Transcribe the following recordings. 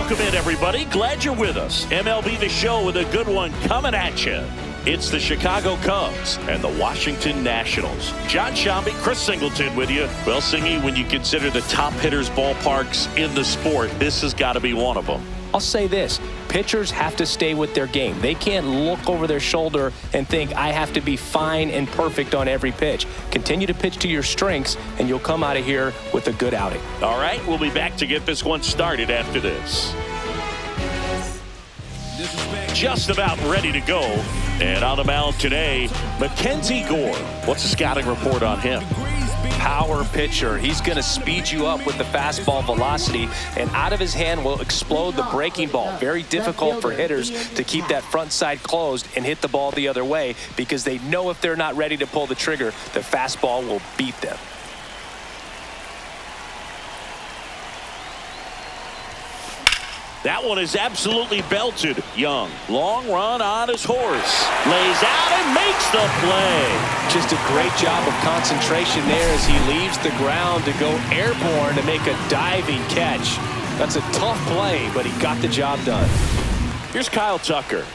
Welcome in, everybody. Glad you're with us. MLB The Show with a good one coming at you. It's the Chicago Cubs and the Washington Nationals. John Shambi, Chris Singleton with you. Well, Singy, when you consider the top hitters' ballparks in the sport, this has got to be one of them. I'll say this. Pitchers have to stay with their game. They can't look over their shoulder and think, I have to be fine and perfect on every pitch. Continue to pitch to your strengths, and you'll come out of here with a good outing. All right, we'll be back to get this one started after this. Just about ready to go. And on the mound today, Mackenzie Gore. What's the scouting report on him? Power pitcher. He's going to speed you up with the fastball velocity, and out of his hand will explode the breaking ball. Very difficult for hitters to keep that front side closed and hit the ball the other way, because they know if they're not ready to pull the trigger, the fastball will beat them. That one is absolutely belted. Young, long run on his horse. Lays out and makes the play. Just a great job of concentration there as he leaves the ground to go airborne to make a diving catch. That's a tough play, but he got the job done. Here's Kyle Tucker.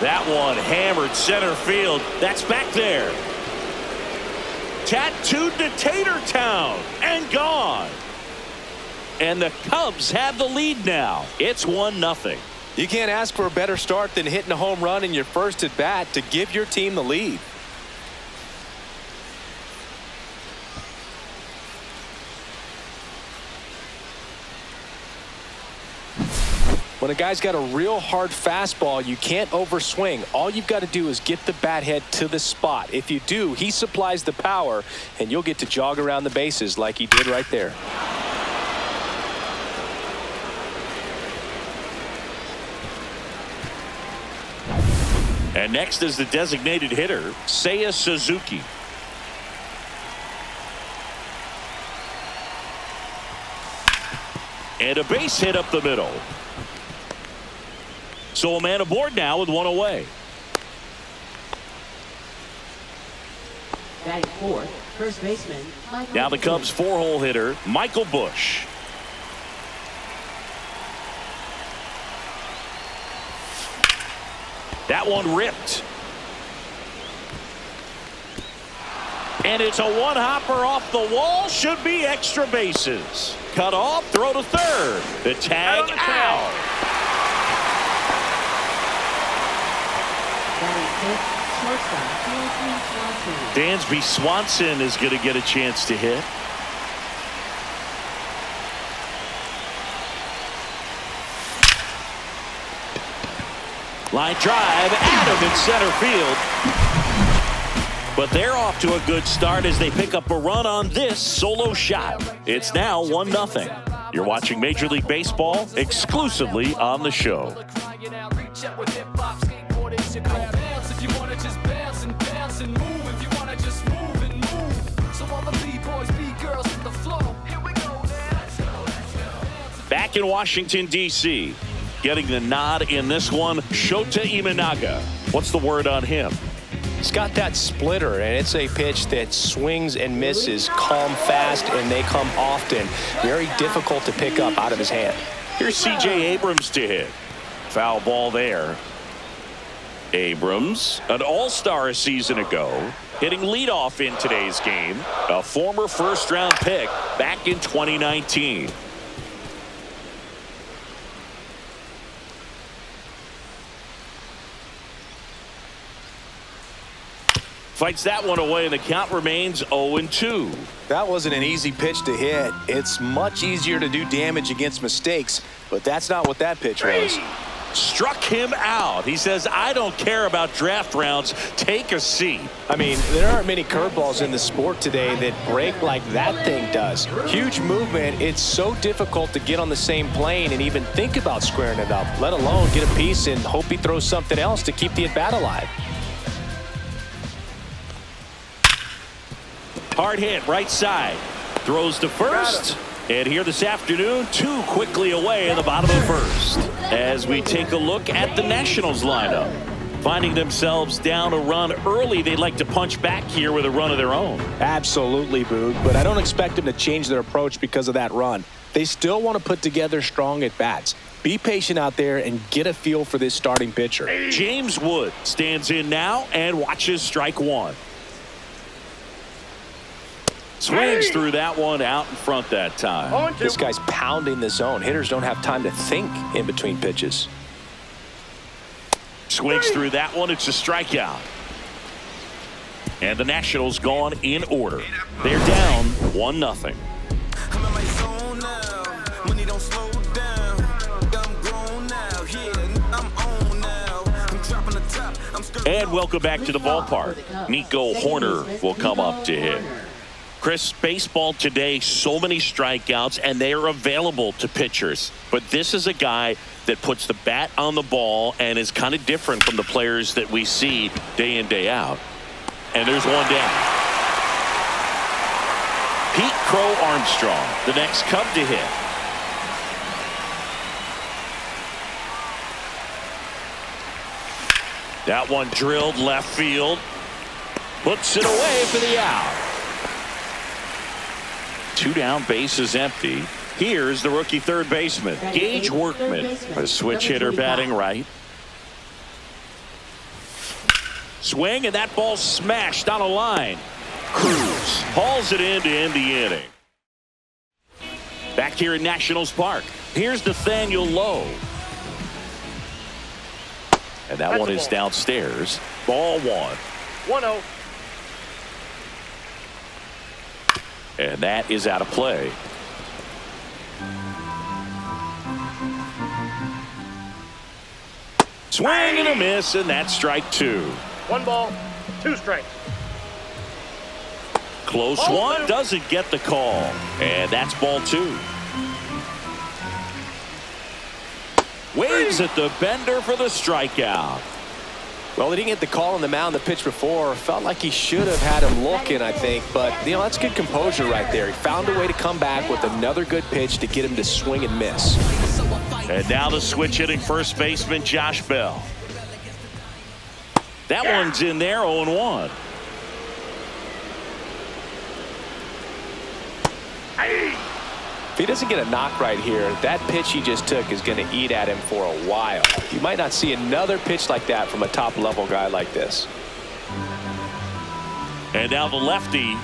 That one hammered center field. That's back there. Tattooed to Tater Town and gone. And the Cubs have the lead now. It's 1-0. You can't ask for a better start than hitting a home run in your first at bat to give your team the lead. When a guy's got a real hard fastball, you can't overswing. All you've got to do is get the bat head to the spot. If you do, he supplies the power, and you'll get to jog around the bases like he did right there. And next is the designated hitter, Seiya Suzuki. And a base hit up the middle. So a man aboard now with one away. Batting fourth, first baseman Michael. Now the Cubs' four-hole hitter, Michael Busch. That one ripped. And it's a one-hopper off the wall. Should be extra bases. Cut off, throw to third. The tag out. Dansby Swanson is going to get a chance to hit. Line drive, Adam in center field. But they're off to a good start as they pick up a run on this solo shot. It's now 1-0. You're watching Major League Baseball exclusively on the show. Back in Washington, D.C., getting the nod in this one, Shota Imanaga. What's the word on him? He's got that splitter, and it's a pitch that swings and misses, come fast, and they come often. Very difficult to pick up out of his hand. Here's C.J. Abrams to hit. Foul ball there. Abrams, an all-star a season ago, hitting leadoff in today's game. A former first-round pick back in 2019. Fights that one away, and the count remains 0-2. That wasn't an easy pitch to hit. It's much easier to do damage against mistakes, but that's not what that pitch was. Struck him out. He says, I don't care about draft rounds. Take a seat. I mean, there aren't many curveballs in the sport today that break like that thing does. Huge movement. It's so difficult to get on the same plane and even think about squaring it up, let alone get a piece and hope he throws something else to keep the at-bat alive. Hard hit, right side. Throws to first. And here this afternoon, two quickly away in the bottom of the first. As we take a look at the Nationals lineup. Finding themselves down a run early, they'd like to punch back here with a run of their own. Absolutely, Boog, but I don't expect them to change their approach because of that run. They still want to put together strong at-bats. Be patient out there and get a feel for this starting pitcher. James Wood stands in now and watches strike one. Swings through that one out in front that time. This guy's pounding the zone. Hitters don't have time to think in between pitches. Swings through that one. It's a strikeout. And the Nationals gone in order. They're down 1-0. And welcome back to the ballpark. Nico Horner will come up to hit. Chris, baseball today, so many strikeouts, and they are available to pitchers. But this is a guy that puts the bat on the ball and is kind of different from the players that we see day in, day out. And there's one down. Pete Crow Armstrong, the next Cub to hit. That one drilled left field. Puts it away for the out. 2 down, bases empty. Here's the rookie third baseman, Gage Workman, a switch hitter batting right. Swing, and that ball smashed on a line. Cruz hauls it in to end the inning. Back here in Nationals Park, here's Nathaniel Lowe. And that one is downstairs. Ball one. 1-0. And that is out of play. Swing and a miss, and that's strike 2. 1 ball, 2 strikes. Close one, doesn't get the call. And that's ball 2. Waves at the bender for the strikeout. Well, he didn't get the call on the mound the pitch before. Felt like he should have had him looking, I think. But, that's good composure right there. He found a way to come back with another good pitch to get him to swing and miss. And now the switch hitting first baseman, Josh Bell. That one's in there, 0-1. If he doesn't get a knock right here, that pitch he just took is going to eat at him for a while. You might not see another pitch like that from a top-level guy like this. And now the lefty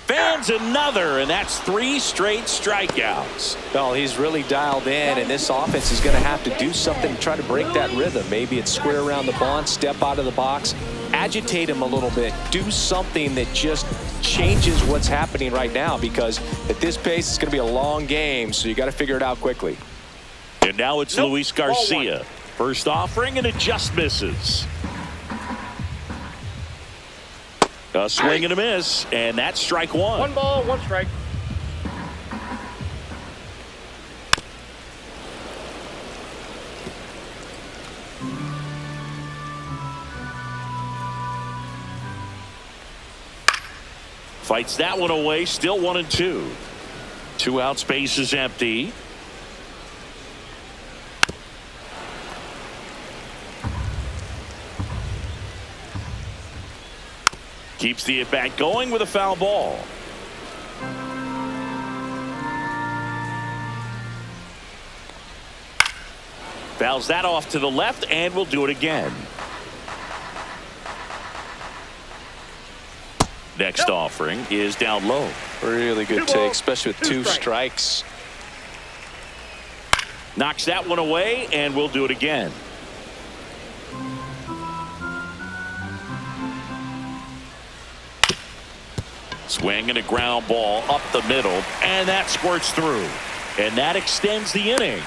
fans another, and that's 3 straight strikeouts. Well, he's really dialed in, and this offense is going to have to do something to try to break that rhythm. Maybe it's square around the bunt, step out of the box, agitate him a little bit, do something that just changes what's happening right now, because at this pace it's going to be a long game, so you got to figure it out quickly. And now it's Luis Garcia. First offering, and it just misses. A swing and a miss, and that's strike 1. 1 ball, 1 strike. Fights that one away, still 1-2. 2 out, space is empty. Keeps the at-bat going with a foul ball. Fouls that off to the left, and will do it again. Next offering is down low. Really good take, especially with 2 strikes. Knocks that one away, and we'll do it again. Swing and a ground ball up the middle, and that squirts through. And that extends the inning.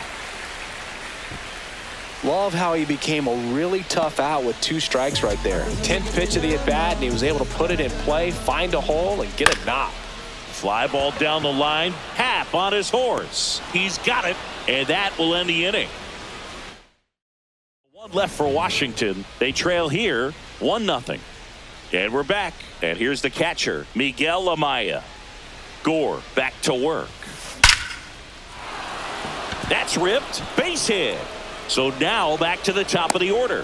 Love how he became a really tough out with 2 strikes right there. 10th pitch of the at-bat, and he was able to put it in play, find a hole, and get a knock. Fly ball down the line. Happ on his horse. He's got it, and that will end the inning. 1 left for Washington. They trail here 1-0. And we're back. And here's the catcher, Miguel Amaya. Gore back to work. That's ripped. Base hit. So now back to the top of the order.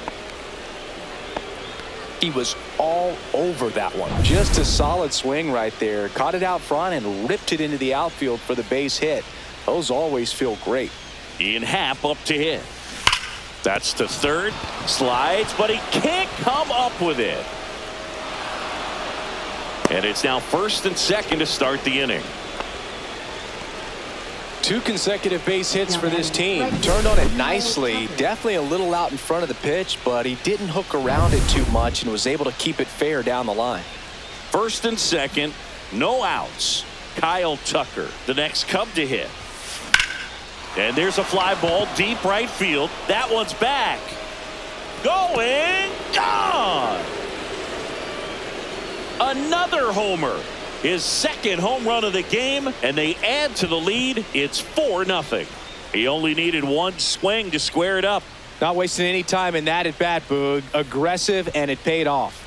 He was all over that one. Just a solid swing right there. Caught it out front and ripped it into the outfield for the base hit. Those always feel great. Ian Happ up to hit. That's to third. Slides, but he can't come up with it. And it's now first and second to start the inning. 2 consecutive base hits for this team. Turned on it nicely. Definitely a little out in front of the pitch, but he didn't hook around it too much and was able to keep it fair down the line. First and second, no outs. Kyle Tucker, the next Cub to hit. And there's a fly ball deep right field. That one's back. Going, gone. Another homer. His second home run of the game, and they add to the lead. It's 4-0. He only needed one swing to square it up. Not wasting any time in that at bat, Boog. Aggressive, and it paid off.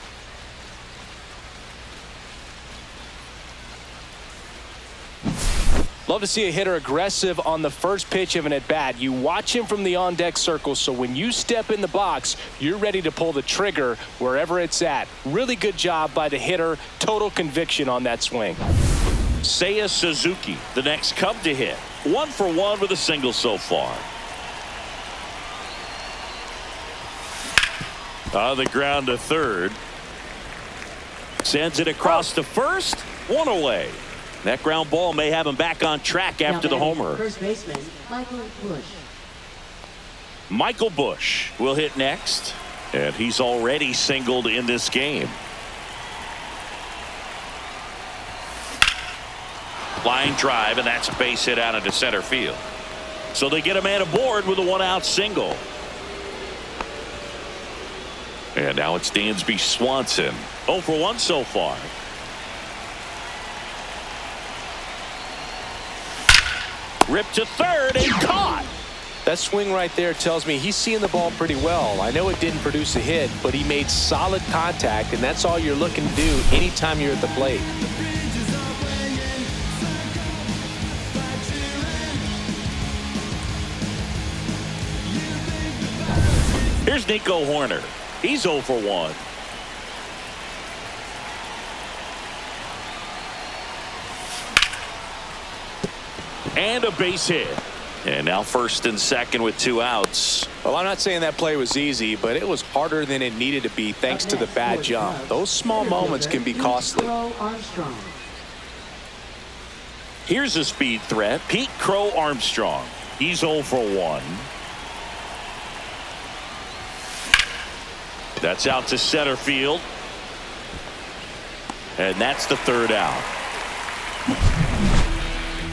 Love to see a hitter aggressive on the first pitch of an at-bat. You watch him from the on-deck circle, so when you step in the box, you're ready to pull the trigger wherever it's at. Really good job by the hitter. Total conviction on that swing. Seiya Suzuki, the next Cub to hit. 1 for 1 with a single so far. On the ground to third. Sends it across to first. 1 away. That ground ball may have him back on track after the homer. First baseman, Michael Bush. Michael Bush will hit next. And he's already singled in this game. Line drive, and that's a base hit out into center field. So they get a man aboard with a 1-out single. And now it's Dansby Swanson. 0 for 1 so far. Ripped to third and caught. That swing right there tells me he's seeing the ball pretty well. I know it didn't produce a hit, but he made solid contact, and that's all you're looking to do anytime you're at the plate. Here's Nico Horner. He's 0 for 1. And a base hit. And now first and second with 2 outs. Well, I'm not saying that play was easy, but it was harder than it needed to be thanks to the bad jump. Those small moments can be costly. Here's a speed threat. Pete Crow Armstrong. He's 0 for 1. That's out to center field. And that's the 3rd out.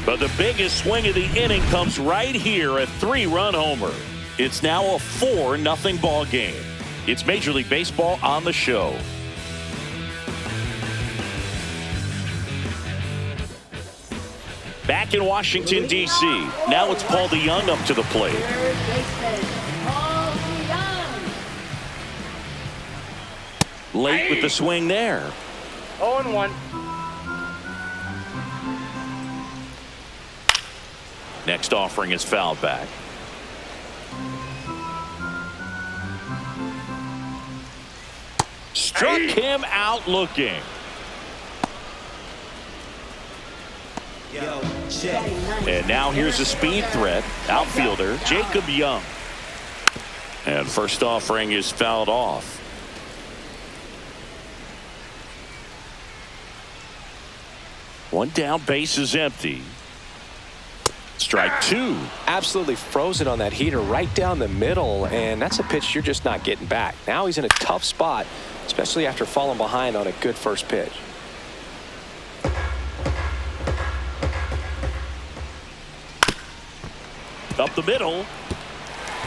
But the biggest swing of the inning comes right here, a 3-run homer. It's now a 4-0 ball game. It's Major League Baseball on the show. Back in Washington, D.C. Now it's Paul DeYoung up to the plate. Late with the swing there. 0-1. Next offering is fouled back. Struck him out looking. And now here's a speed threat. Outfielder Jacob Young. And first offering is fouled off. One down, base is empty. Strike 2. Absolutely frozen on that heater right down the middle, and that's a pitch you're just not getting back. Now he's in a tough spot, especially after falling behind on a good first pitch. Up the middle,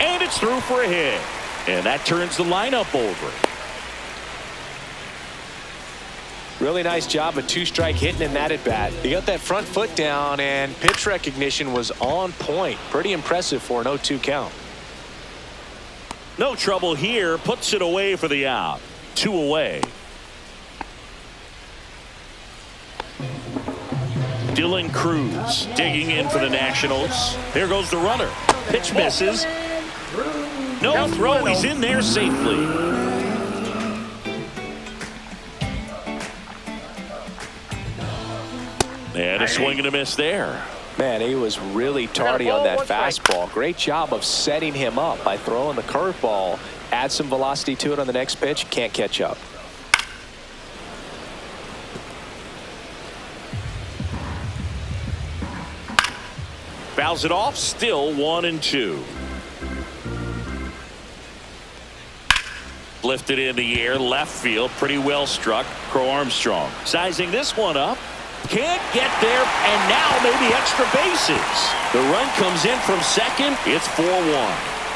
and it's through for a hit. And that turns the lineup over. Really nice job of 2-strike hitting in that at bat. He got that front foot down, and pitch recognition was on point. Pretty impressive for an 0-2 count. No trouble here. Puts it away for the out. 2 away. Dylan Cruz digging in for the Nationals. There goes the runner. Pitch misses. No Count throw. 1-0. He's in there safely. And a swing and a miss there. Man, he was really tardy on that fastball. Great job of setting him up by throwing the curveball. Add some velocity to it on the next pitch. Can't catch up. Fouls it off. Still 1-2. Lifted in the air, left field, pretty well struck. Crow Armstrong sizing this one up. Can't get there, and now maybe extra bases. The run comes in from second. It's 4-1.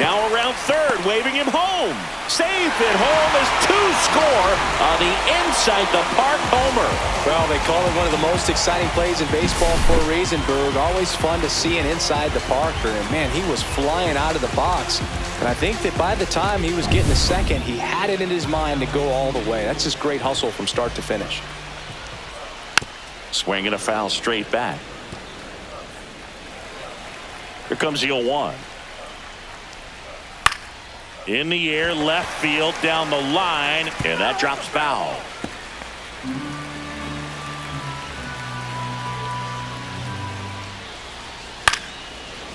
Now around third, waving him home. Safe at home as two score on the inside the park homer. Well, they call it one of the most exciting plays in baseball for a reason, Berg. Always fun to see an inside the parker. And, man, he was flying out of the box. And I think that by the time he was getting the second, he had it in his mind to go all the way. That's just great hustle from start to finish. Swing and a foul straight back. Here comes the 0-1. In the air, left field, down the line, and that drops foul.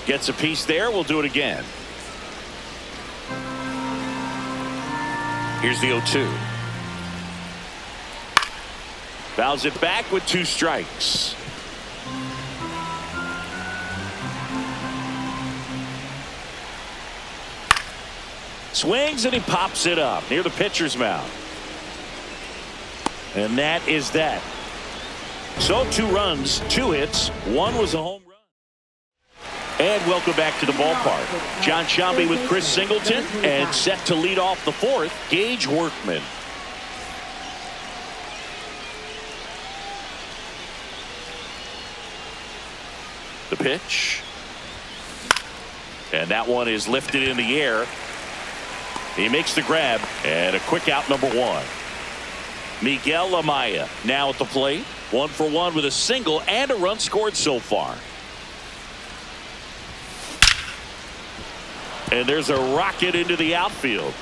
Gets a piece there. We'll do it again. Here's the 0-2. Fouls it back with 2 strikes. Swings and he pops it up near the pitcher's mound. And that is that. So 2 runs, 2 hits. 1 was a home run. And welcome back to the ballpark. John Shambi with Chris Singleton, and set to lead off the 4th, Gage Workman. The pitch. And that one is lifted in the air. He makes the grab, and a quick out, number 1. Miguel Amaya now at the plate. 1 for 1 with a single and a run scored so far. And there's a rocket into the outfield.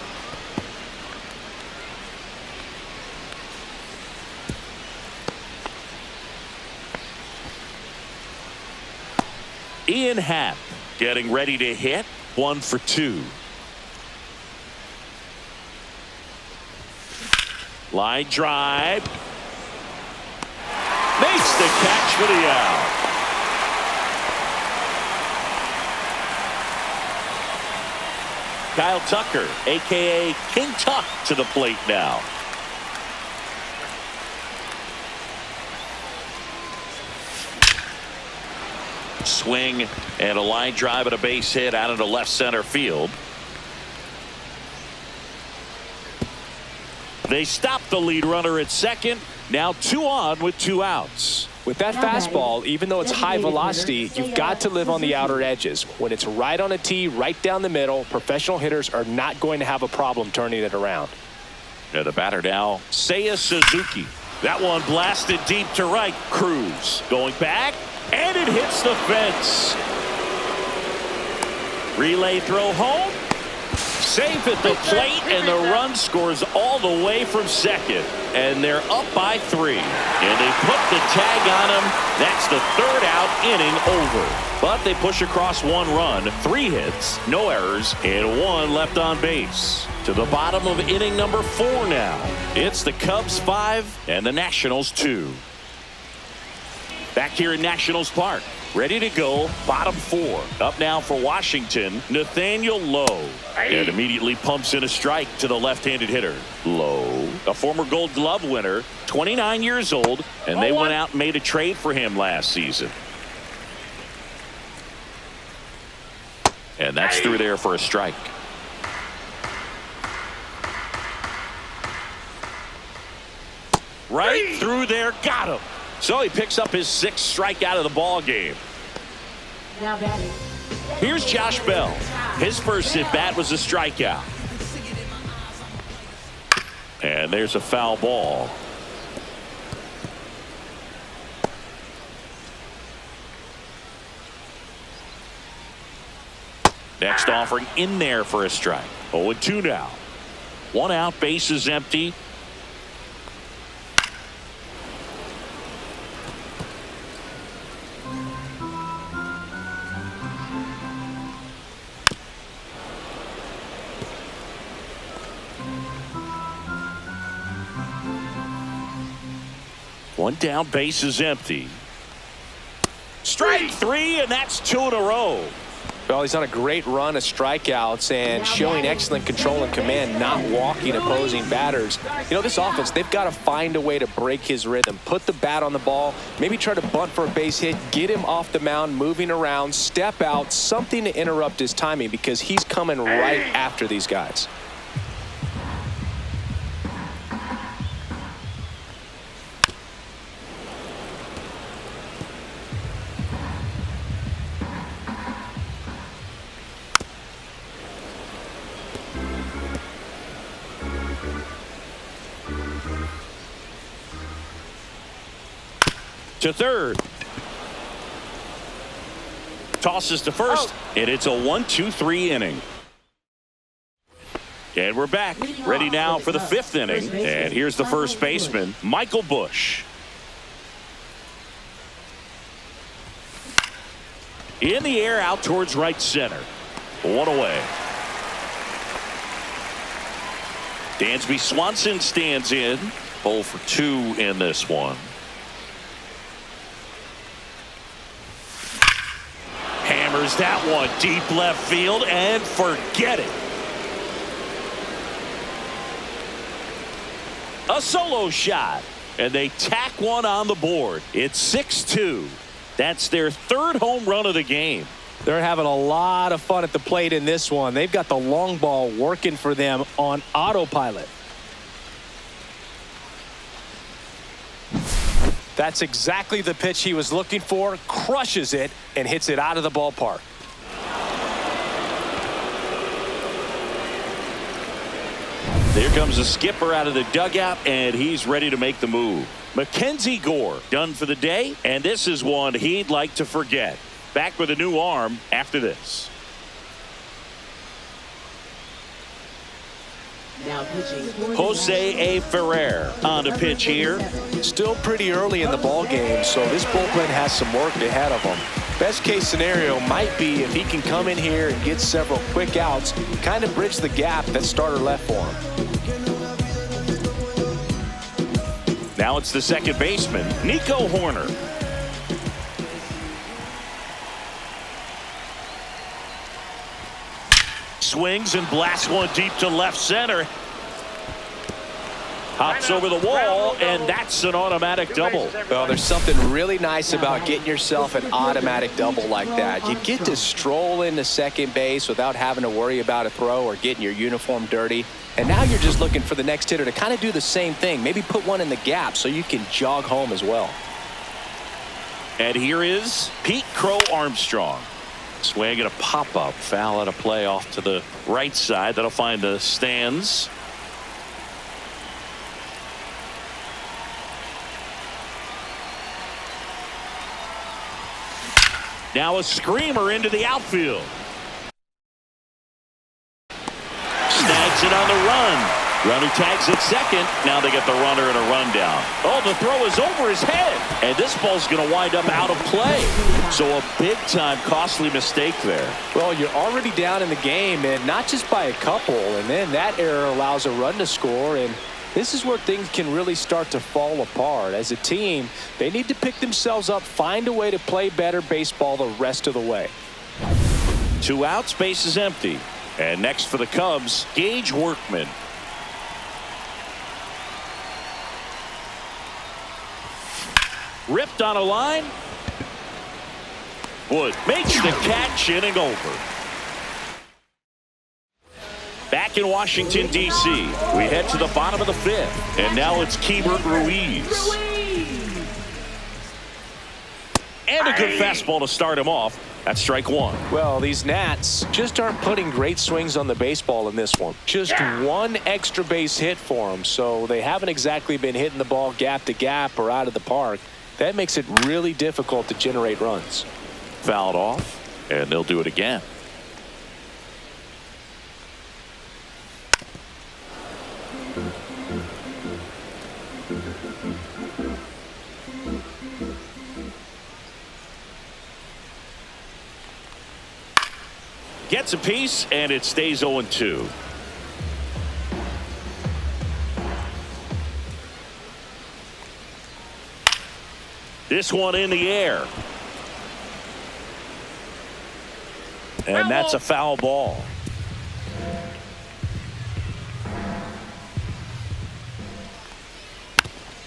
Ian Happ getting ready to hit. 1 for 2. Line drive. Makes the catch for the out. Kyle Tucker, a.k.a. King Tuck, to the plate now. Swing and a line drive and a base hit out into left center field. They stop the lead runner at second. Now 2 on with 2 outs. With that fastball, even though it's high velocity, you've got to live on the outer edges. When it's right on a tee, right down the middle, professional hitters are not going to have a problem turning it around. And the batter now, Seiya Suzuki. That one blasted deep to right. Cruz going back, and it hits the fence. Relay throw home. Safe at the plate, and the run scores all the way from second. And they're up by 3. And they put the tag on him. That's the 3rd out, inning over. But they push across 1 run, 3 hits, no errors, and 1 left on base. To the bottom of inning number 4 now. It's the Cubs 5 and the Nationals 2. Back here in Nationals Park. Ready to go, bottom 4. Up now for Washington, Nathaniel Lowe. And immediately pumps in a strike to the left-handed hitter. Lowe, a former Gold Glove winner, 29 years old, and they went out and made a trade for him last season. And that's through there for a strike. Right through there, got him. So he picks up his 6th strikeout of the ball game. Now batting. Here's Josh Bell. His first at bat was a strikeout. And there's a foul ball. Next offering in there for a strike. 0-2 now. 1 out, bases empty. One down, bases empty. Strike 3, and that's 2 in a row. Well, he's on a great run of strikeouts and showing excellent control and command, not walking opposing batters. You know, this offense, they've got to find a way to break his rhythm, put the bat on the ball, maybe try to bunt for a base hit, get him off the mound, moving around, step out, something to interrupt his timing because he's coming right after these guys. To third. Tosses to first, and it's a 1-2-3 inning. And we're back, ready now for the 5th inning. And here's the first baseman, Michael Busch. In the air, out towards right center. 1 away. Dansby Swanson stands in. 0 for 2 in this one. Hammers that one deep left field and forget it. A solo shot, and they tack one on the board. It's 6-2. That's their 3rd home run of the game. They're having a lot of fun at the plate in this one. They've got the long ball working for them on autopilot. That's exactly the pitch he was looking for, crushes it, and hits it out of the ballpark. There comes the skipper out of the dugout, and he's ready to make the move. Mackenzie Gore done for the day, and this is one he'd like to forget. Back with a new arm after this. Now pitching. Jose A. Ferrer on the pitch here. Still pretty early in the ball game, so this bullpen has some work ahead of them. Best case scenario might be if he can come in here and get several quick outs, kind of bridge the gap that starter left for him. Now it's the second baseman, Nico Horner. Swings and blasts one deep to left center. Hops over the wall, and that's an automatic double. Well, there's something really nice about getting yourself an automatic double like that. You get to stroll into second base without having to worry about a throw or getting your uniform dirty. And now you're just looking for the next hitter to kind of do the same thing. Maybe put one in the gap so you can jog home as well. And here is Pete Crow Armstrong. Swing and a pop-up. Foul out of play off to the right side. That'll find the stands. Now a screamer into the outfield. Snags it on the run. Runner tags at second. Now they get the runner and a rundown. Oh, the throw is over his head. And this ball's going to wind up out of play. So a big-time costly mistake there. Well, you're already down in the game, and not just by a couple. And then that error allows a run to score. And this is where things can really start to fall apart. As a team, they need to pick themselves up, find a way to play better baseball the rest of the way. 2 outs, base is empty. And next for the Cubs, Gage Workman. Ripped on a line. Wood makes the catch, inning over. Back in Washington, D.C., we head to the bottom of the 5th. And now it's Keibert Ruiz. And a good fastball to start him off. That's strike 1. Well, these Nats just aren't putting great swings on the baseball in this one. Just one extra base hit for them, so they haven't exactly been hitting the ball gap to gap or out of the park. That makes it really difficult to generate runs. Fouled off, and they'll do it again. Gets a piece, and it stays 0-2. This one in the air. And that's a foul ball.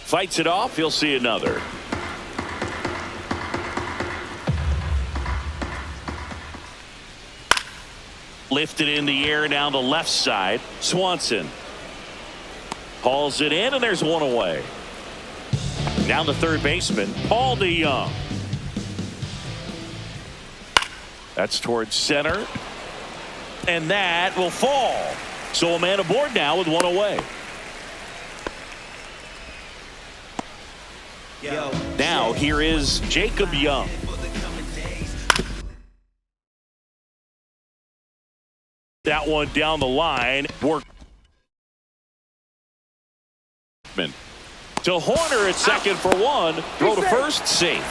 Fights it off. He'll see another. Lifted in the air down the left side. Swanson hauls it in, and there's one away. Down the third baseman, Paul DeYoung. That's towards center. And that will fall. So a man aboard now with one away. Now here is Jacob Young. That one down the line. Work. To Horner at second for one. Throw to first, safe.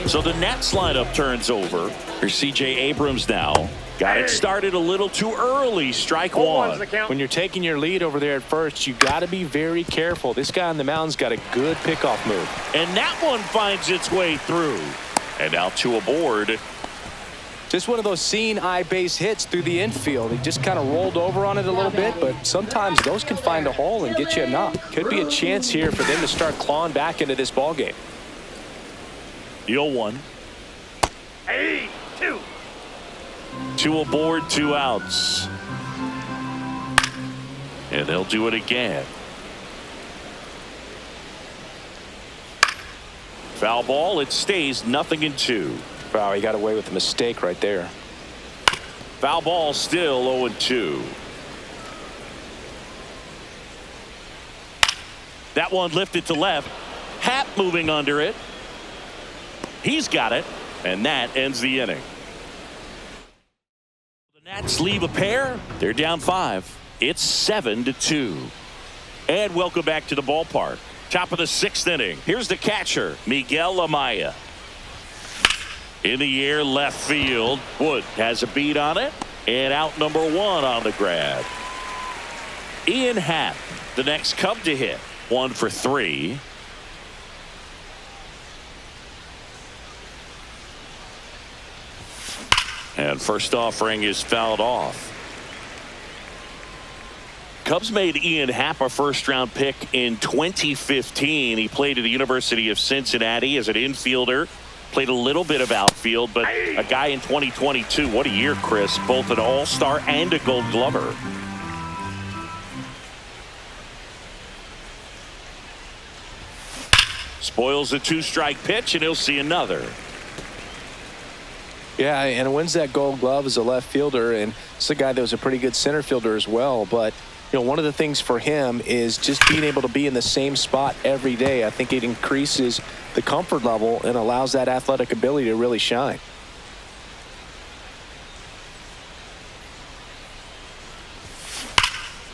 So the Nats lineup turns over. Here's C.J. Abrams now. Got it started a little too early. Strike one. When you're taking your lead over there at first, you got to be very careful. This guy on the mound's got a good pickoff move. And that one finds its way through. And now two aboard. Just one of those seeing eye base hits through the infield. He just kind of rolled over on it a little bit, but sometimes those can find a hole and get you a knock. Could be a chance here for them to start clawing back into this ball game. Deal one. Hey, two. Two aboard, 2 outs. And they'll do it again. Foul ball. It stays 0-2. Wow, he got away with a mistake right there. Foul ball, still 0-2. That one lifted to left. Happ moving under it. He's got it, and that ends the inning. The Nats leave a pair. They're down 5. It's 7-2. And welcome back to the ballpark. Top of the 6th inning. Here's the catcher, Miguel Amaya. In the air, left field. Wood has a beat on it, and out number 1 on the grab. Ian Happ, the next Cub to hit. 1 for 3. And first offering is fouled off. Cubs made Ian Happ a first-round pick in 2015. He played at the University of Cincinnati as an infielder. Played a little bit of outfield, but a guy in 2022. What a year, Chris. Both an all-star and a gold glover. Spoils a 2-strike pitch, and he'll see another. Yeah, and wins that gold glove as a left fielder, and it's a guy that was a pretty good center fielder as well. But you know, one of the things for him is just being able to be in the same spot every day. I think it increases the comfort level and allows that athletic ability to really shine.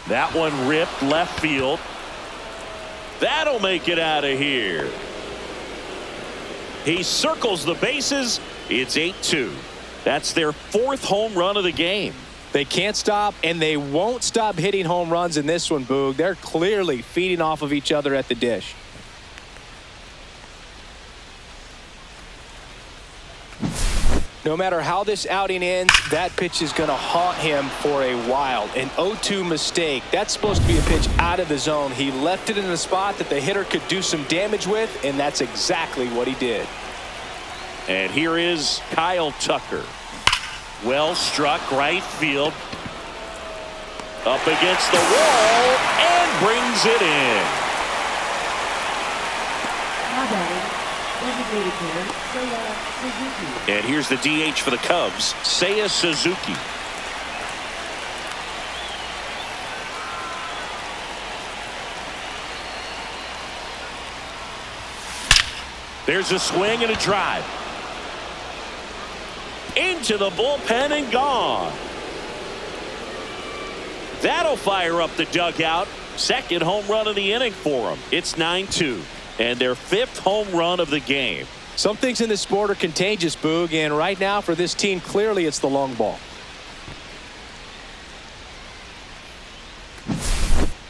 That one ripped left field. That'll make it out of here. He circles the bases. It's 8-2. That's their 4th home run of the game. They can't stop, and they won't stop hitting home runs in this one, Boog. They're clearly feeding off of each other at the dish. No matter how this outing ends, that pitch is going to haunt him for a while. An 0-2 mistake. That's supposed to be a pitch out of the zone. He left it in a spot that the hitter could do some damage with, and that's exactly what he did. And here is Kyle Tucker. Well struck right field. Up against the wall and brings it in. Now batting, designated hitter, Seiya Suzuki. And here's the DH for the Cubs, Seiya Suzuki. There's a swing and a drive. Into the bullpen and gone. That'll fire up the dugout. Second home run of the inning for him. It's 9-2. and their 5th home run of the game. Some things in this sport are contagious, Boog, and right now for this team, clearly it's the long ball.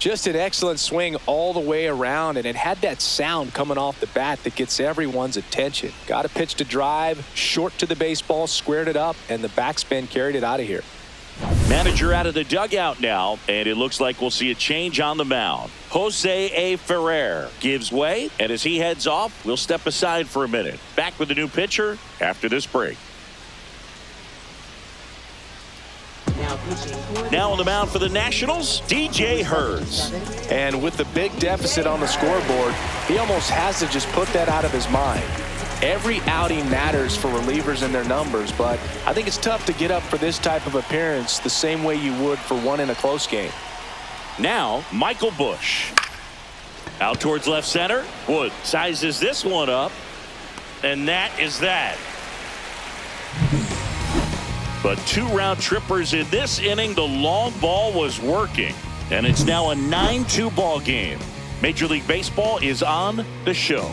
Just an excellent swing all the way around, and it had that sound coming off the bat that gets everyone's attention. Got a pitch to drive, short to the baseball, squared it up, and the backspin carried it out of here. Manager out of the dugout now, and it looks like we'll see a change on the mound. Jose A. Ferrer gives way, and as he heads off, we'll step aside for a minute. Back with the new pitcher after this break. Now on the mound for the Nationals, DJ Hurts. And with the big deficit on the scoreboard, he almost has to just put that out of his mind. Every outing matters for relievers and their numbers, but I think it's tough to get up for this type of appearance the same way you would for one in a close game. Now, Michael Busch. Out towards left center. Wood sizes this one up, and that is that. But 2 round trippers in this inning. The long ball was working, and it's now a 9-2 ball game. Major League Baseball is on the show.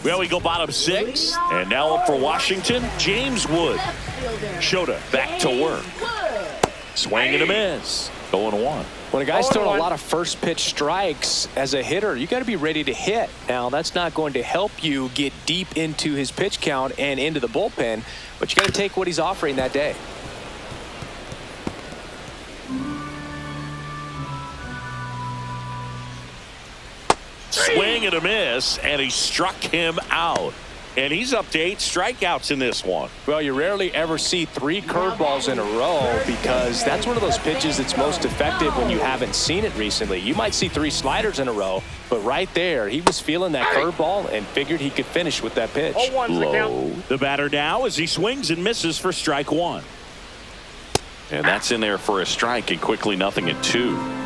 Well, we go bottom 6, and now up for Washington, James Wood. Shota back to work. Swing and a miss. 0-1. When a guy's throwing a lot of first pitch strikes as a hitter, you got to be ready to hit. Now, that's not going to help you get deep into his pitch count and into the bullpen, but you got to take what he's offering that day. Swing and a miss, and he struck him out. And he's up to 8 strikeouts in this one. Well, you rarely ever see 3 curveballs in a row because that's one of those pitches that's most effective when you haven't seen it recently. You might see 3 sliders in a row, but right there, he was feeling that curveball and figured he could finish with that pitch. Low. The batter now as he swings and misses for strike 1. And that's in there for a strike, and quickly 0-2.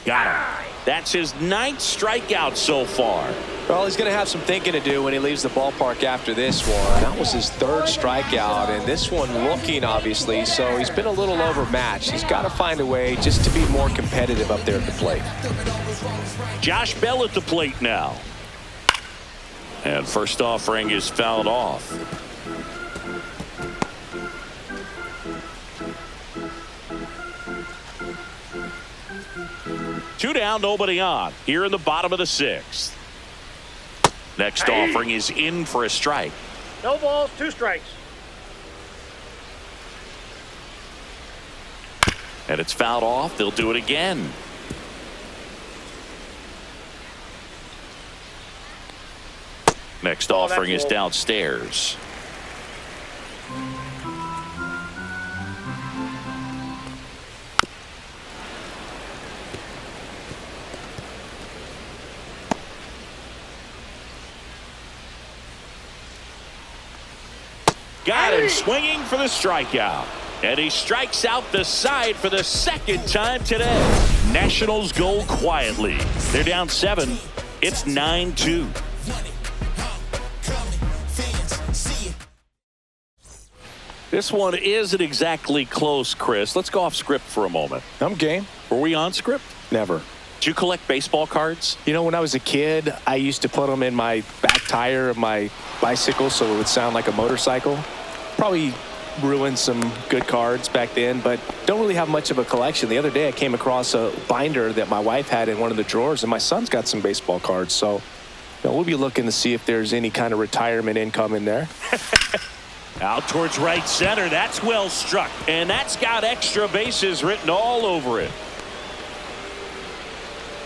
Got him. That's his 9th strikeout so far. Well, he's going to have some thinking to do when he leaves the ballpark after this one. That was his 3rd strikeout, and this one looking, obviously, so he's been a little overmatched. He's got to find a way just to be more competitive up there at the plate. Josh Bell at the plate now. And first offering is fouled off. Two down, nobody on. Here in the bottom of the 6th. Next offering is in for a strike. No balls, 2 strikes. And it's fouled off. They'll do it again. Next offering is downstairs. Got him swinging for the strikeout. And he strikes out the side for the 2nd time today. Nationals go quietly. They're down 7. It's 9-2. This one isn't exactly close, Chris. Let's go off script for a moment. I'm game. Were we on script? Never. Did you collect baseball cards? You know, when I was a kid, I used to put them in my back tire of my bicycle so it would sound like a motorcycle. Probably ruined some good cards back then, but don't really have much of a collection. The other day I came across a binder that my wife had in one of the drawers, and my son's got some baseball cards. So, you know, we'll be looking to see if there's any kind of retirement income in there. Out towards right center. That's well struck. And that's got extra bases written all over it.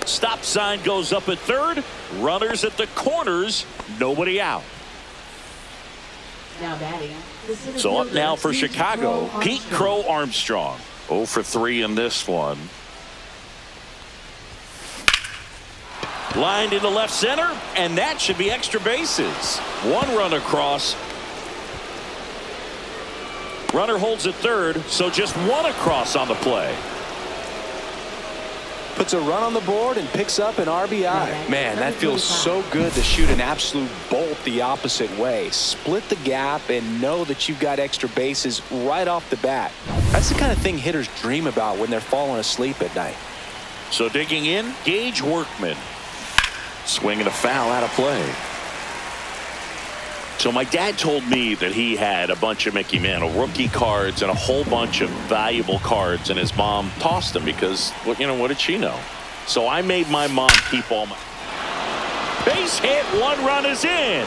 Stop sign goes up at 3rd. Runners at the corners. Nobody out. Now batting. So up now for Chicago, Pete Crow Armstrong. 0 for 3 in this one. Lined into left center, and that should be extra bases. 1 run across. Runner holds at 3rd, so just 1 across on the play. puts a run on the board and picks up an RBI. Man, that feels so good to shoot an absolute bolt the opposite way. Split the gap and know that you've got extra bases right off the bat. That's the kind of thing hitters dream about when they're falling asleep at night. So digging in, Gage Workman. Swinging a foul out of play. So my dad told me that he had a bunch of Mickey Mantle rookie cards and a whole bunch of valuable cards, and his mom tossed them because, well, you know, what did she know? So I made my mom keep all my... Base hit, 1 run is in.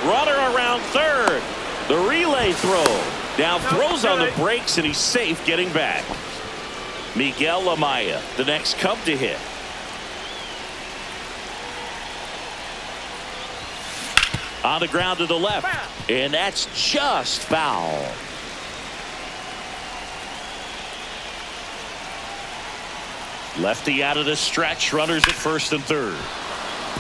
Runner around third. The relay throw. Now throws on the brakes, and he's safe getting back. Miguel Amaya, the next Cub to hit. On the ground to the left, and that's just foul. Lefty out of the stretch, runners at first and third.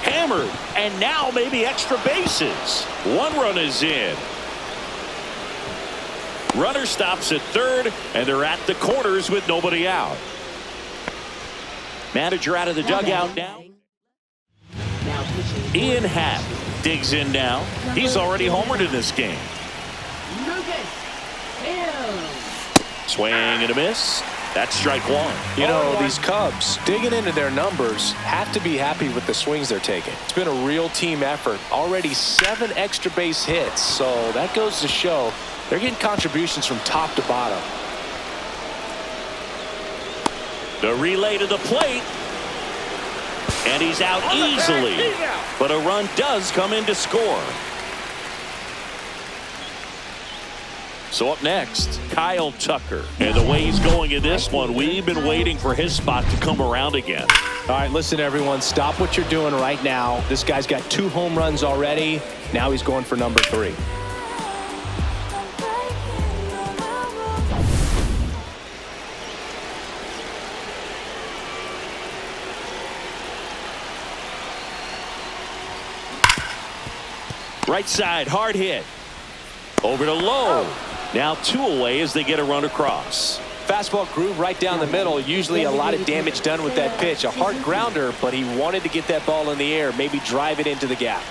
Hammered, and now maybe extra bases. 1 run is in. Runner stops at third, and they're at the corners with nobody out. Manager out of the dugout now. Ian Happ digs in now. He's already homered in this game. Swing and a miss. That's strike 1. You know, these Cubs digging into their numbers have to be happy with the swings they're taking. It's been a real team effort. Already 7 extra base hits, so that goes to show they're getting contributions from top to bottom. The relay to the plate. And he's out easily. But a run does come in to score. So up next, Kyle Tucker. And the way he's going in this one, we've been waiting for his spot to come around again. All right, listen, everyone. Stop what you're doing right now. This guy's got 2 home runs already. Now he's going for number 3. Right side, hard hit. Over to Lowe. Now 2 away as they get a run across. Fastball groove right down the middle. Usually a lot of damage done with that pitch. A hard grounder, but he wanted to get that ball in the air, maybe drive it into the gap.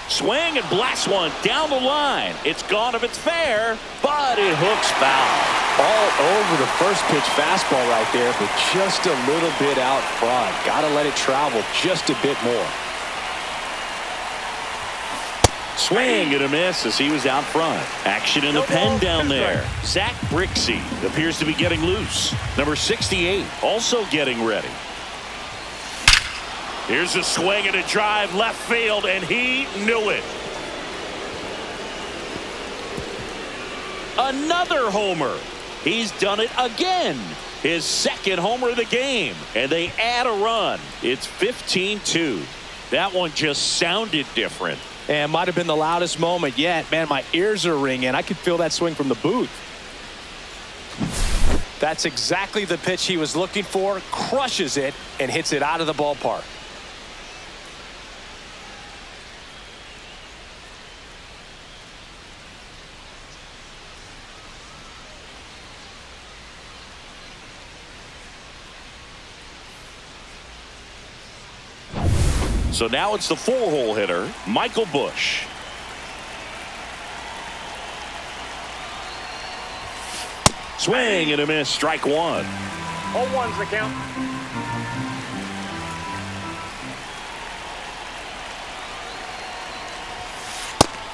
Swing and blast one down the line. It's gone if it's fair, but it hooks foul. All over the first pitch fastball right there, but just a little bit out front. Got to let it travel just a bit more. Swing and a miss as he was out front. Action in the pen down there. Zach Brixey appears to be getting loose. Number 68 also getting ready. Here's a swing and a drive left field, and he knew it. Another homer. He's done it again. His 2nd homer of the game, and they add a run. It's 15-2. That one just sounded different. And might have been the loudest moment yet. Man, my ears are ringing. I could feel that swing from the booth. That's exactly the pitch he was looking for. Crushes it and hits it out of the ballpark. So now it's the 4-hole hitter, Michael Bush. Swing and a miss, strike 1. 0-1's the count.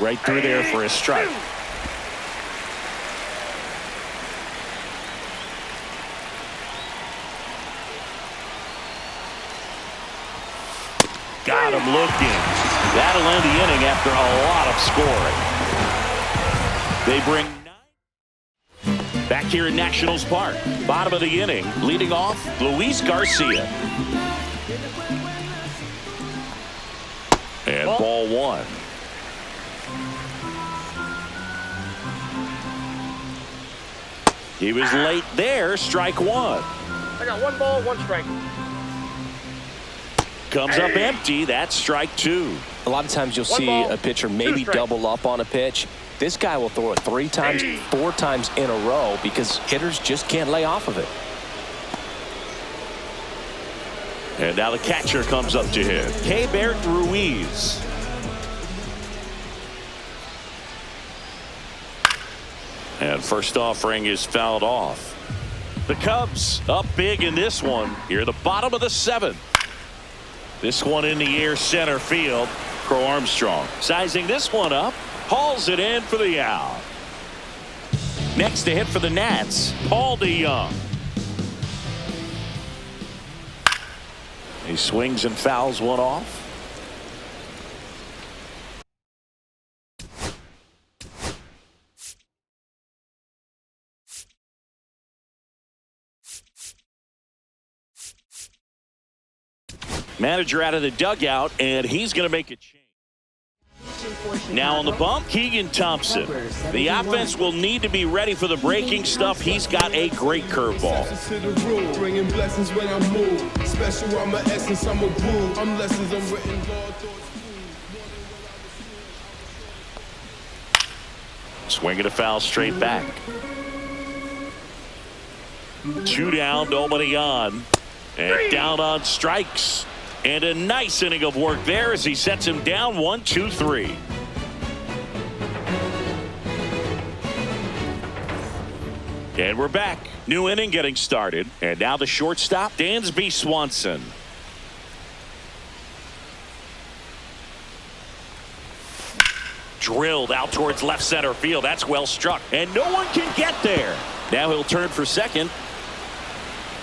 Right through there for a strike. Got him looking. That'll end the inning after a lot of scoring. They bring 9 back here in Nationals Park. Bottom of the inning, leading off, Luis Garcia. And ball 1. He was late there, strike 1. I got 1 ball, 1 strike. Comes up empty. That's strike 2. A lot of times you'll see a pitcher maybe double up on a pitch. This guy will throw it 3 times, 4 times in a row because hitters just can't lay off of it. And now the catcher comes up to hit. Keibert Ruiz. And first offering is fouled off. The Cubs up big in this one. Here the bottom of the 7th. This one in the air center field. Crow Armstrong sizing this one up. Hauls it in for the out. Next to hit for the Nats, Paul DeYoung. He swings and fouls one off. Manager out of the dugout, and he's going to make a change. Now on the bump, Keegan Thompson. The offense will need to be ready for the breaking stuff. He's got a great curveball. Bringing blessings when I move. Special, I'm an essence, I'm a groove. I'm lessons, I'm written. Swinging a foul straight back. 2 down, nobody on. And down on strikes. And a nice inning of work there as he sets him down 1, 2, 3. And we're back. New inning getting started. And now the shortstop, Dansby Swanson. Drilled out towards left center field. That's well struck. And no one can get there. Now he'll turn for second.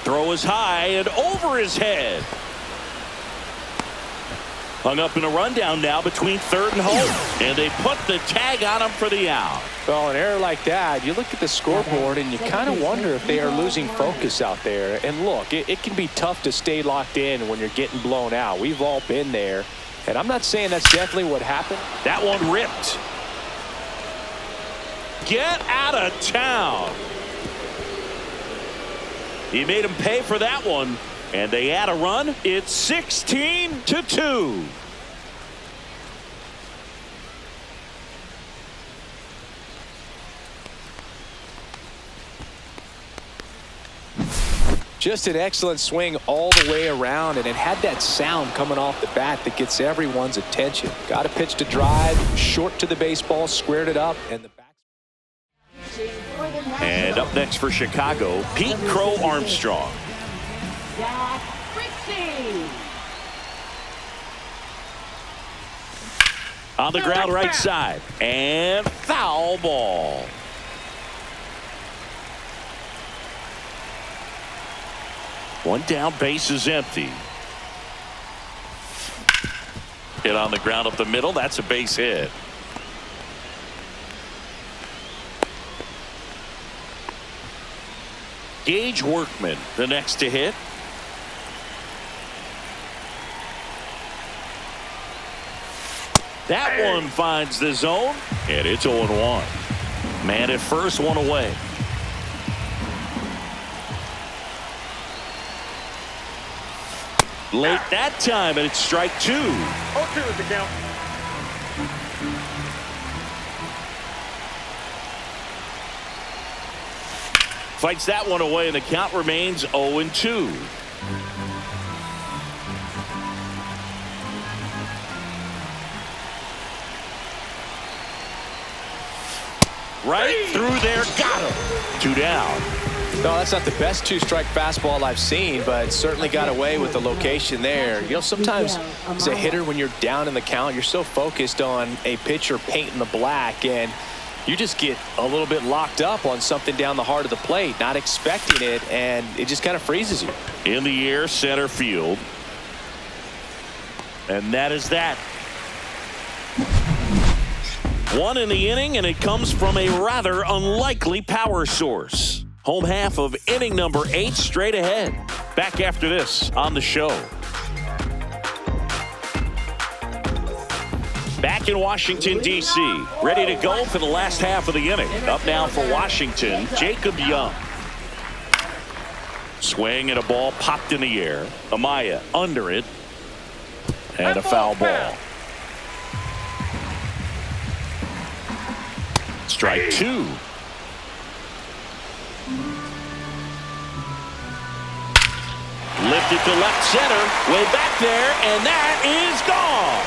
Throw is high and over his head. Hung up in a rundown now between third and home. And they put the tag on him for the out. Well, an error like that, you look at the scoreboard and you kind of wonder if they are losing focus out there. And look, it can be tough to stay locked in when you're getting blown out. We've all been there. And I'm not saying that's definitely what happened. That one ripped. Get out of town. He made him pay for that one. And they add a run. It's 16-2. Just an excellent swing all the way around, and it had that sound coming off the bat that gets everyone's attention. Got a pitch to drive, short to the baseball, squared it up, and the back. And up next for Chicago, Pete Crow Armstrong. On the ground right side. And foul ball. One down, base is empty. Hit on the ground up the middle. That's a base hit. Gage Workman, the next to hit. That one finds the zone, and it's 0-1. Man at first, one away. Late that time, and it's strike 2. 0-2 is the count. Fights that one away, and the count remains 0-2. Right through there, got him. 2 down. No, that's not the best 2-strike fastball I've seen, but certainly got away with the location there. You know, sometimes as a hitter, when you're down in the count, you're so focused on a pitcher painting the black, and you just get a little bit locked up on something down the heart of the plate, not expecting it, and it just kind of freezes you. In the air, center field. And that is that. 1 in the inning, and it comes from a rather unlikely power source. Home half of inning number 8 straight ahead. Back after this on the show. Back in Washington, D.C., ready to go for the last half of the inning. Up now for Washington, Jacob Young. Swing and a ball popped in the air. Amaya under it. And a foul ball. Strike 2. Lifted Lifted to left center. Way back there, and that is gone.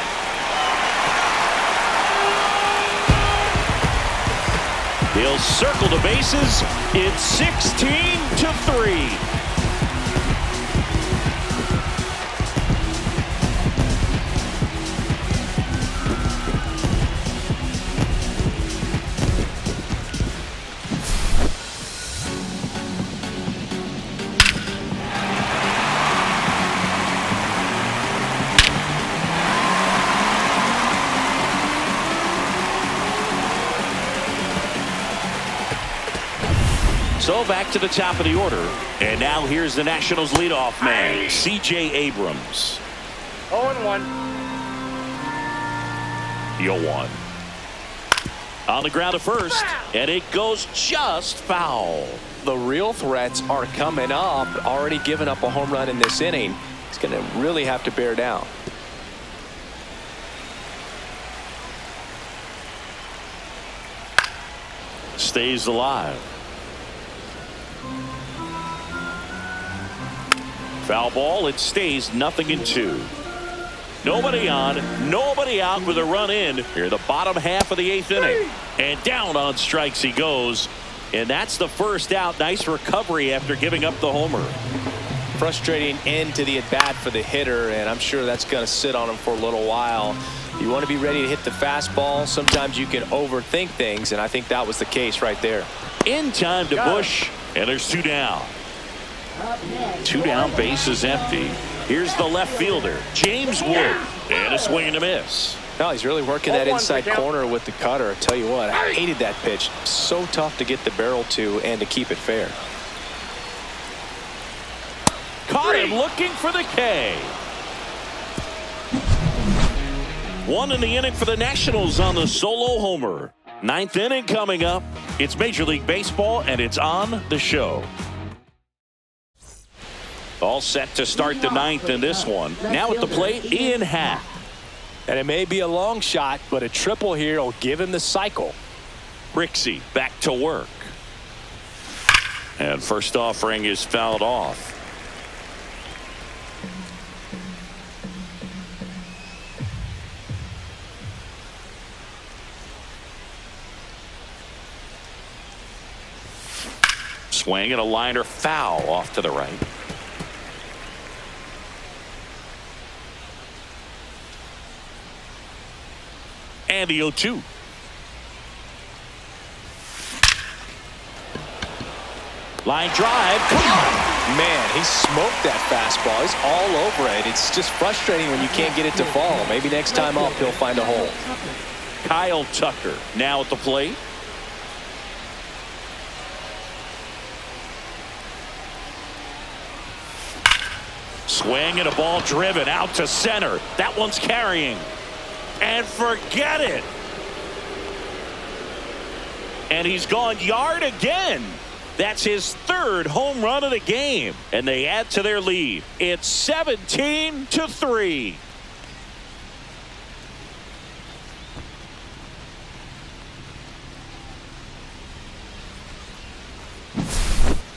He'll circle the bases. It's 16-3. So back to the top of the order. And now here's the Nationals leadoff man, C.J. Abrams. 0-1. 0-1. On the ground at first, and it goes just foul. The real threats are coming up. Already given up a home run in this inning. He's going to really have to bear down. Stays alive. Foul ball. It stays 0-2. Nobody on, nobody out with a run in here, the bottom half of the 8th inning. And down on strikes he goes. And that's the first out. Nice recovery after giving up the homer. Frustrating end to the at-bat for the hitter, and I'm sure that's going to sit on him for a little while. You want to be ready to hit the fastball. Sometimes you can overthink things, and I think that was the case right there. In time to Bush, and there's 2 down. 2 down, bases empty. Here's the left fielder, James Wood, and a swing and a miss. No, he's really working that inside corner with the cutter. I tell you what, I hated that pitch. So tough to get the barrel to and to keep it fair. Caught him looking for the K. 1 in the inning for the Nationals on the solo homer. 9th inning coming up. It's Major League Baseball, and it's on the show. All set to start the 9th in this one. Now at the plate, Ian Happ. And it may be a long shot, but a triple here will give him the cycle. Rixey back to work. And first offering is fouled off. Swing and a liner foul off to the right. And the 0-2. Line drive. Come on. Man, he smoked that fastball. He's all over it. It's just frustrating when you can't get it to fall. Maybe next time up he'll find a hole. Kyle Tucker now at the plate. Swing and a ball driven out to center. That one's carrying. And forget it. And he's gone yard again. That's his 3rd home run of the game. And they add to their lead. It's 17-3.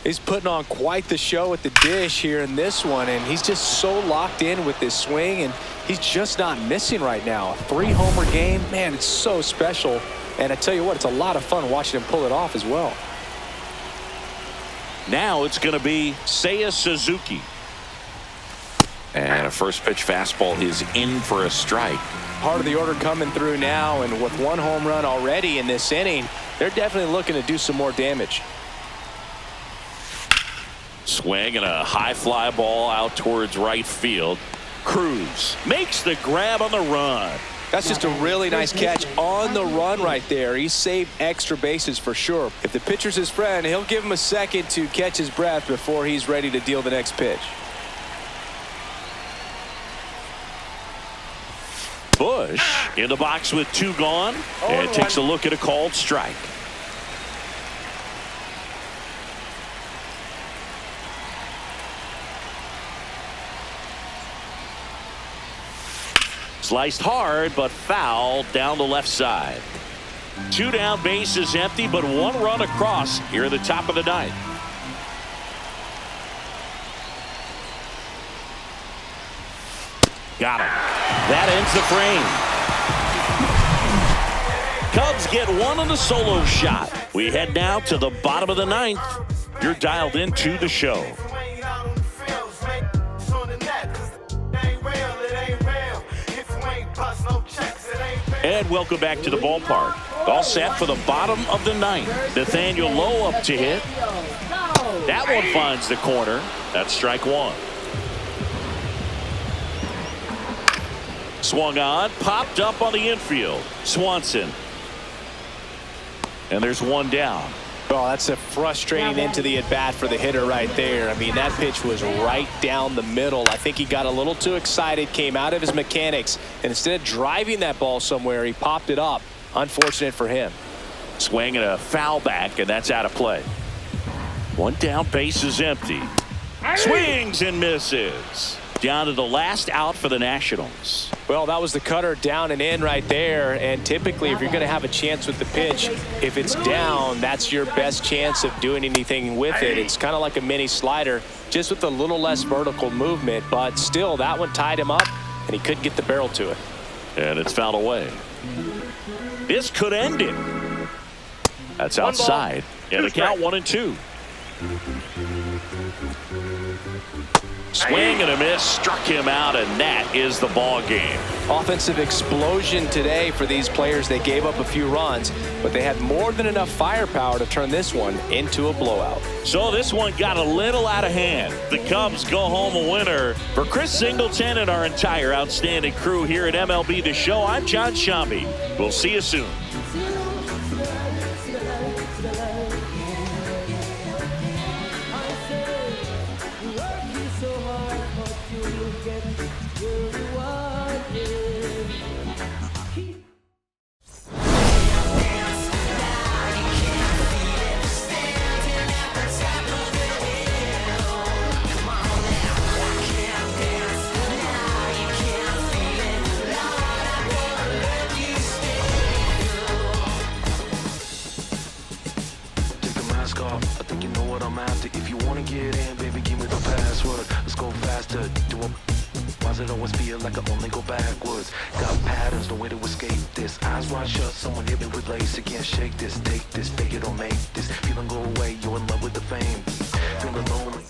He's putting on quite the show at the dish here in this one, and he's just so locked in with this swing, and he's just not missing right now. A 3-homer game, man, it's so special. And I tell you what, it's a lot of fun watching him pull it off as well. Now it's going to be Seiya Suzuki. And a first pitch fastball is in for a strike. Part of the order coming through now, and with 1 home run already in this inning, they're definitely looking to do some more damage. Swing and a high fly ball out towards right field. Cruz makes the grab on the run. That's just a really nice catch on the run right there. He saved extra bases for sure. If the pitcher's his friend, he'll give him a second to catch his breath before he's ready to deal the next pitch. Bush in the box with 2 gone, and takes a look at a called strike. Sliced hard, but foul down the left side. 2 down, bases empty, but 1 run across here at the top of the 9th. Got him. That ends the frame. Cubs get one on the solo shot. We head now to the bottom of the ninth. You're dialed into the show. And welcome back to the ballpark. All set for the bottom of the ninth. Nathaniel Lowe up to hit. That one finds the corner. That's strike one. Swung on, popped up on the infield. Swanson. And there's one down. Oh, that's a frustrating end to the at-bat for the hitter right there. I mean, that pitch was right down the middle. I think he got a little too excited, came out of his mechanics, and instead of driving that ball somewhere, he popped it up. Unfortunate for him. Swing and a foul back, and that's out of play. One down, base is empty. Swings and misses. Down to the last out for the Nationals. Well, that was the cutter down and in right there. And typically, if you're going to have a chance with the pitch, if it's down, that's your best chance of doing anything with it. It's kind of like a mini slider, just with a little less vertical movement. But still, that one tied him up, and he couldn't get the barrel to it. And it's fouled away. This could end it. That's outside. And the count 1-2. Swing and a miss, struck him out, and that is the ball game. Offensive explosion today for these players. They gave up a few runs, but they had more than enough firepower to turn this one into a blowout. So this one got a little out of hand. The Cubs go home a winner. For Chris Singleton and our entire outstanding crew here at MLB The Show, I'm John Shambi. We'll see you soon. I think you know what I'm after. If you wanna get in, baby, give me the password. Let's go faster. Why does it always feel like I only go backwards? Got patterns, no way to escape this. Eyes wide shut, someone hit me with lace. You can't shake this, take this, fake it or make this. Feeling go away, you're in love with the fame. Feeling lonely.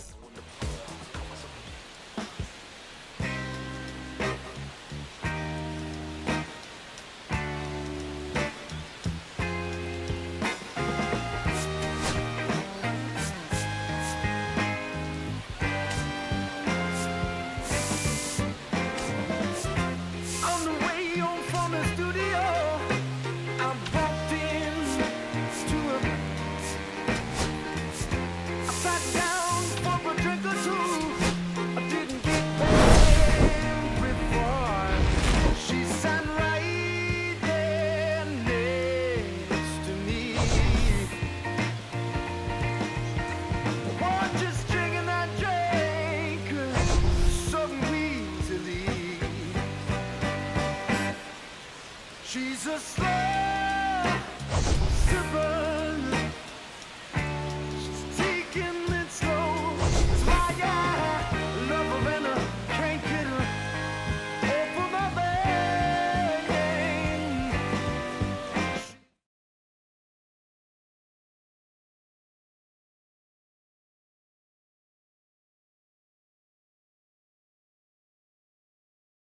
Sat down for a drink or two.